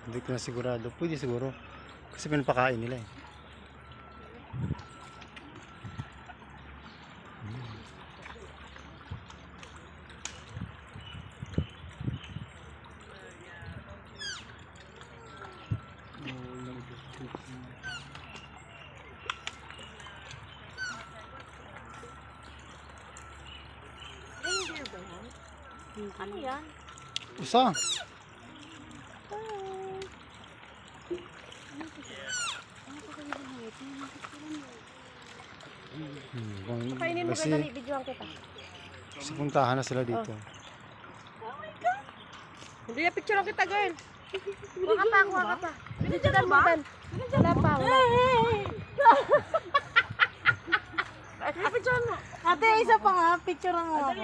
Hindi ko na sigurado. Pwede siguro. Kasi pinapakain nila eh. Ano yan? Isa. Kainin mo Kasi ka dali, videoan kita. sa puntahan na sila dito. Hindi na picture kita, girl. Kuha ka pa, kuha ka pa. Binidyan mo ba? Wala pa, wala pa. Picture mo. Ate, isa pa nga, picture mo ako.